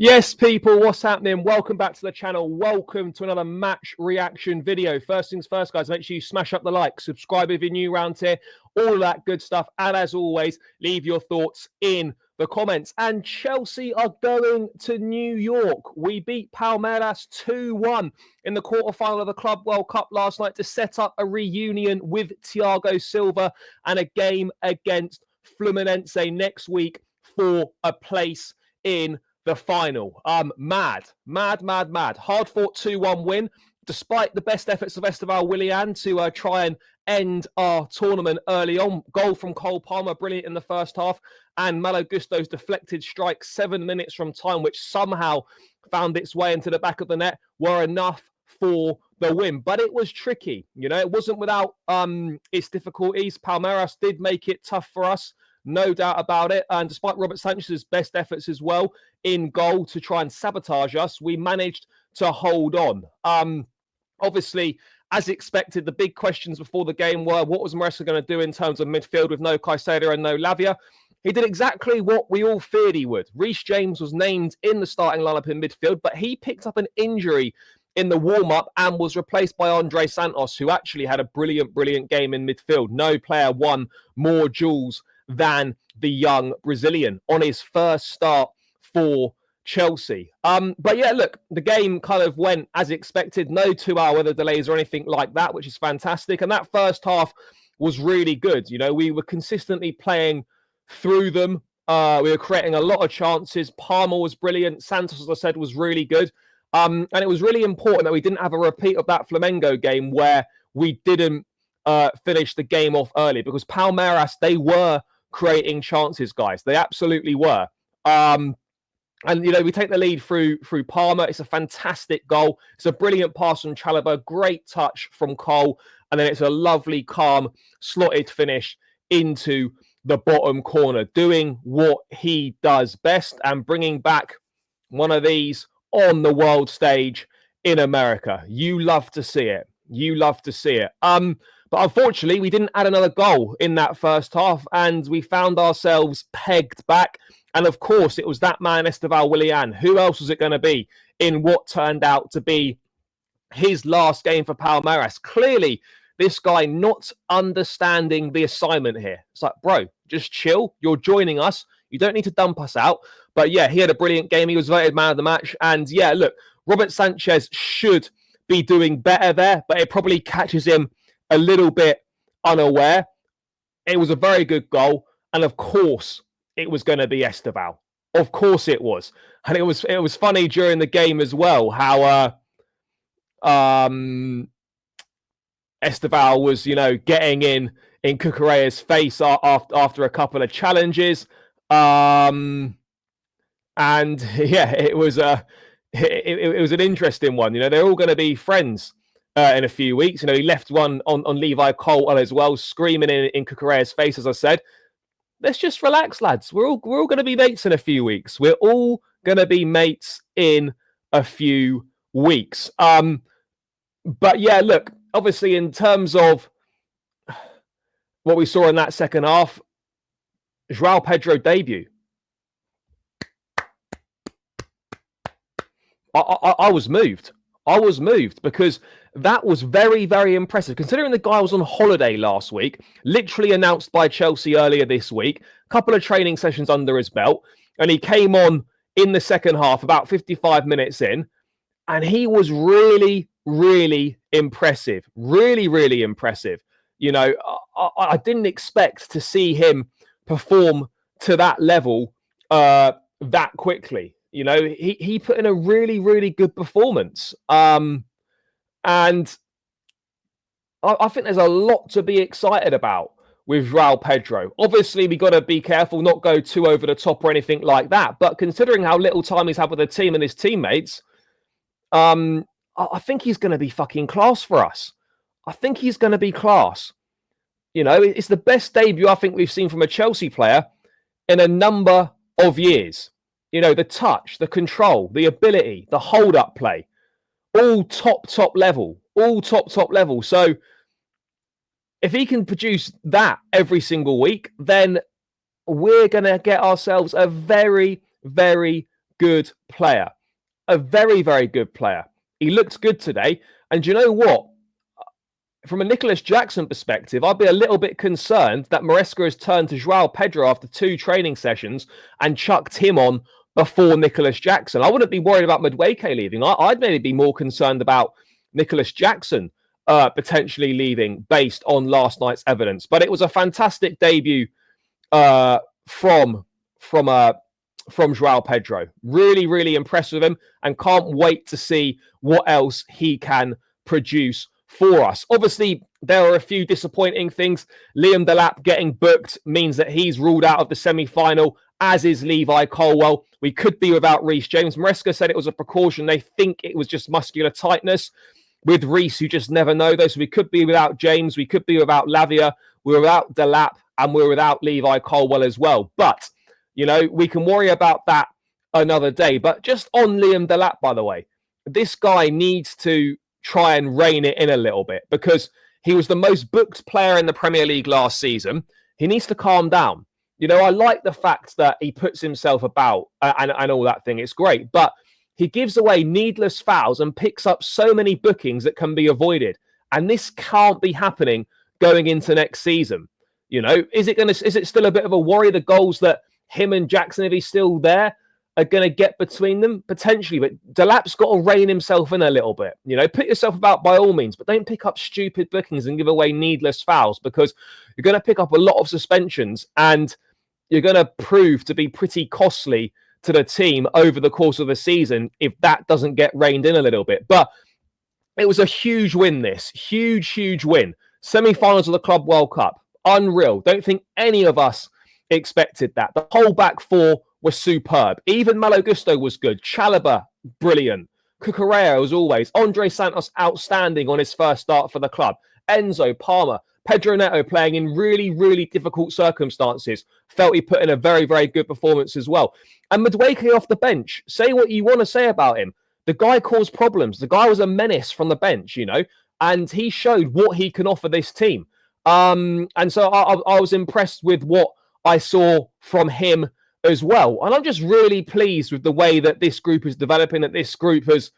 Yes, people, what's happening? Welcome back to the channel. Welcome to another match reaction video. First things first, guys, make sure you smash up the like, subscribe if you're new around here, all that good stuff. And as always, leave your thoughts in the comments. And Chelsea are going to New York. We beat Palmeiras 2-1 in the quarterfinal of the Club World Cup last night to set up a reunion with Thiago Silva and a game against Fluminense next week for a place in the final. Mad. Hard fought 2-1 win, despite the best efforts of Esteval Willian to try and end our tournament early on. Goal from Cole Palmer, brilliant in the first half, and Malo Gusto's deflected strike 7 minutes from time, which somehow found its way into the back of the net, were enough for the win. But it was tricky. You know, it wasn't without its difficulties. Palmeiras did make it tough for us. No doubt about it. And despite Robert Sanchez's best efforts as well in goal to try and sabotage us, we managed to hold on. Obviously, as expected, the big questions before the game were, what was Maresca going to do in terms of midfield with no Caicedo and no Lavia? He did exactly what we all feared he would. Reece James was named in the starting lineup in midfield, but he picked up an injury in the warm-up and was replaced by Andre Santos, who actually had a brilliant game in midfield. No player won more duels than the young Brazilian on his first start for Chelsea. But yeah, look, the game kind of went as expected. No 2-hour weather delays or anything like that, which is fantastic. And that first half was really good. You know, we were consistently playing through them. We were creating a lot of chances. Palmer was brilliant. Santos, as I said, was really good. And it was really important that we didn't have a repeat of that Flamengo game where we didn't finish the game off early, because Palmeiras, they were creating chances, guys. They absolutely were. And, you know, we take the lead through Palmer. It's a fantastic goal. It's a brilliant pass from Chalobah. Great touch from Cole. And then it's a lovely, calm, slotted finish into the bottom corner, doing what he does best and bringing back one of these on the world stage in America. You love to see it. You love to see it. But unfortunately, we didn't add another goal in that first half, and we found ourselves pegged back. And of course, it was that man, Esteval Willian. Who else was it going to be in what turned out to be his last game for Palmeiras? Clearly, this guy not understanding the assignment here. It's like, bro, just chill. You're joining us. You don't need to dump us out. But yeah, he had a brilliant game. He was voted man of the match. And yeah, look, Robert Sanchez should be doing better there, but it probably catches him a little bit unaware. It was a very good goal, and of course it was going to be Esteval. Of course it was. And it was funny during the game as well how Esteval was, you know, getting in Cucurella's face after a couple of challenges. And yeah, it was an interesting one. You know, they're all going to be friends in a few weeks. You know, he left one on Levi Colton as well, screaming in Cucurella's face, as I said. Let's just relax, lads. We're all going to be mates in a few weeks. We're all going to be mates in a few weeks. But yeah, look, obviously in terms of what we saw in that second half, Joao Pedro debut. I was moved. I was moved because that was very impressive. Considering the guy was on holiday last week, literally announced by Chelsea earlier this week, a couple of training sessions under his belt, and he came on in the second half, about 55 minutes in, and he was really impressive. Really impressive. You know, I didn't expect to see him perform to that level that quickly. You know, he put in a really good performance. And I think there's a lot to be excited about with Joao Pedro. Obviously, we got to be careful, not go too over the top or anything like that. But considering how little time he's had with the team and his teammates, I think he's going to be fucking class for us. I think he's going to be class. You know, it's the best debut I think we've seen from a Chelsea player in a number of years. You know, the touch, the control, the ability, the hold-up play, all top level, all top level. So if he can produce that every single week, then we're going to get ourselves a very good player. A very, very good player. He looked good today. And do you know what? From a Nicholas Jackson perspective, I'd be a little bit concerned that Maresca has turned to Joao Pedro after 2 training sessions and chucked him on before Nicholas Jackson. I wouldn't be worried about Madueke leaving. I'd maybe be more concerned about Nicholas Jackson potentially leaving based on last night's evidence. But it was a fantastic debut from Joao Pedro. Really, really impressed with him and can't wait to see what else he can produce for us. Obviously, there are a few disappointing things. Liam Delap getting booked means that he's ruled out of the semi-final, as is Levi Colwell. We could be without Reece James. Maresca said it was a precaution. They think it was just muscular tightness. With Reece, you just never know, though. So we could be without James. We could be without Lavia. We're without Delap. And we're without Levi Colwell as well. But, you know, we can worry about that another day. But just on Liam Delap, by the way, this guy needs to try and rein it in a little bit because he was the most booked player in the Premier League last season. He needs to calm down. You know, I like the fact that he puts himself about and all that thing. It's great. But he gives away needless fouls and picks up so many bookings that can be avoided. And this can't be happening going into next season. You know, is it still a bit of a worry, the goals that him and Jackson, if he's still there, are going to get between them? Potentially, but Delap's got to rein himself in a little bit. You know, put yourself about by all means, but don't pick up stupid bookings and give away needless fouls because you're going to pick up a lot of suspensions and you're going to prove to be pretty costly to the team over the course of the season if that doesn't get reined in a little bit. But it was a huge win, this. Huge win. Semi-finals of the Club World Cup. Unreal. Don't think any of us expected that. The whole back four was superb. Even Malo Gusto was good. Chalobah, brilliant. Cucurella, as always. Andre Santos, outstanding on his first start for the club. Enzo, Palmer, Pedro Neto playing in really, really difficult circumstances. Felt he put in a very, very good performance as well. And Madueke off the bench. Say what you want to say about him. The guy caused problems. The guy was a menace from the bench, you know, and he showed what he can offer this team. And so I was impressed with what I saw from him as well. And I'm just really pleased with the way that this group is developing, that this group has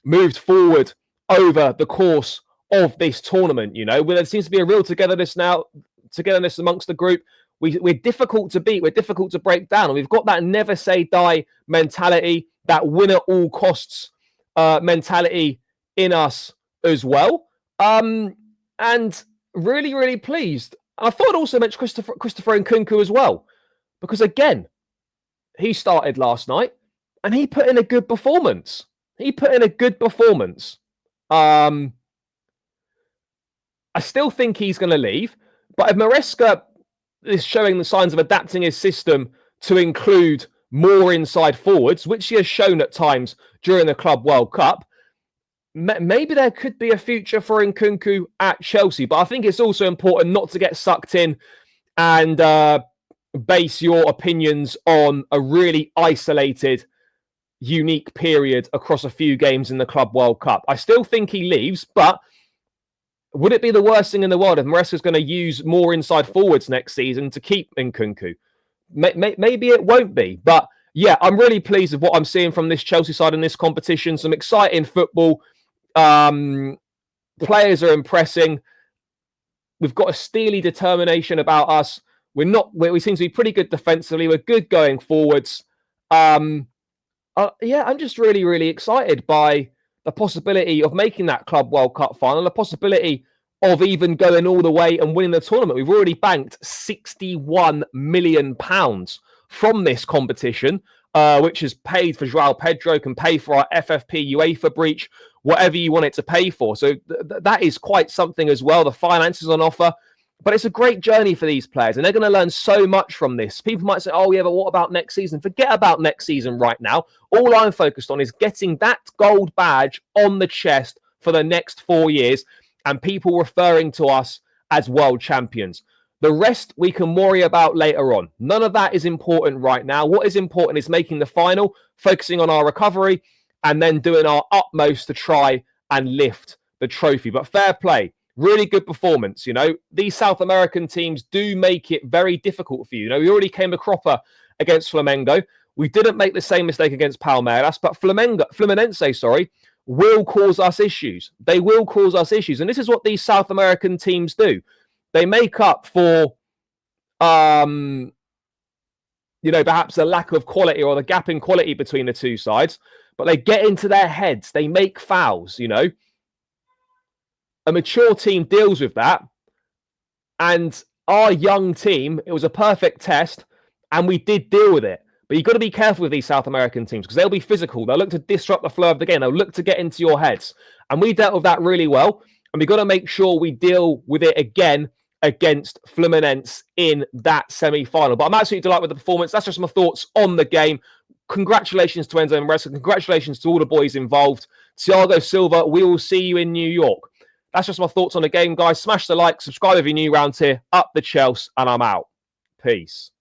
moved forward over the course of this tournament. You know, there seems to be a real togetherness amongst the group. We're difficult to beat. We're difficult to break down. And we've got that never say die mentality, that win at all costs mentality in us as well. And really, really pleased. I thought I'd also mention Christopher Nkunku as well, because again, he started last night and he put in a good performance. I still think he's going to leave, but if Maresca is showing the signs of adapting his system to include more inside forwards, which he has shown at times during the Club World Cup, maybe there could be a future for Nkunku at Chelsea. But I think it's also important not to get sucked in and base your opinions on a really isolated, unique period across a few games in the Club World Cup. I still think he leaves, but would it be the worst thing in the world if Maresca's going to use more inside forwards next season to keep Nkunku? Maybe it won't be. But yeah, I'm really pleased with what I'm seeing from this Chelsea side in this competition. Some exciting football. Players are impressing. We've got a steely determination about us. We seem to be pretty good defensively. We're good going forwards. I'm just really, really excited by the possibility of making that Club World Cup final, the possibility of even going all the way and winning the tournament. We've already banked £61 million from this competition, which is paid for Joao Pedro, can pay for our FFP UEFA breach, whatever you want it to pay for. So that is quite something as well. The finances on offer. But it's a great journey for these players, and they're going to learn so much from this. People might say, oh, yeah, but what about next season? Forget about next season right now. All I'm focused on is getting that gold badge on the chest for the next 4 years and people referring to us as world champions. The rest we can worry about later on. None of that is important right now. What is important is making the final, focusing on our recovery, and then doing our utmost to try and lift the trophy. But fair play. Really good performance. You know, these South American teams do make it very difficult for you. You know, we already came a cropper against Flamengo. We didn't make the same mistake against Palmeiras, but Fluminense, will cause us issues. They will cause us issues. And this is what these South American teams do. They make up for, perhaps a lack of quality or the gap in quality between the two sides, but they get into their heads. They make fouls, A mature team deals with that. And our young team, it was a perfect test, and we did deal with it. But you've got to be careful with these South American teams because they'll be physical. They'll look to disrupt the flow of the game. They'll look to get into your heads. And we dealt with that really well. And we've got to make sure we deal with it again against Fluminense in that semi-final. But I'm absolutely delighted with the performance. That's just my thoughts on the game. Congratulations to Enzo and Maresca. Congratulations to all the boys involved. Thiago Silva, we will see you in New York. That's just my thoughts on the game, guys. Smash the like, subscribe if you're new around here. Up the Chelsea, and I'm out. Peace.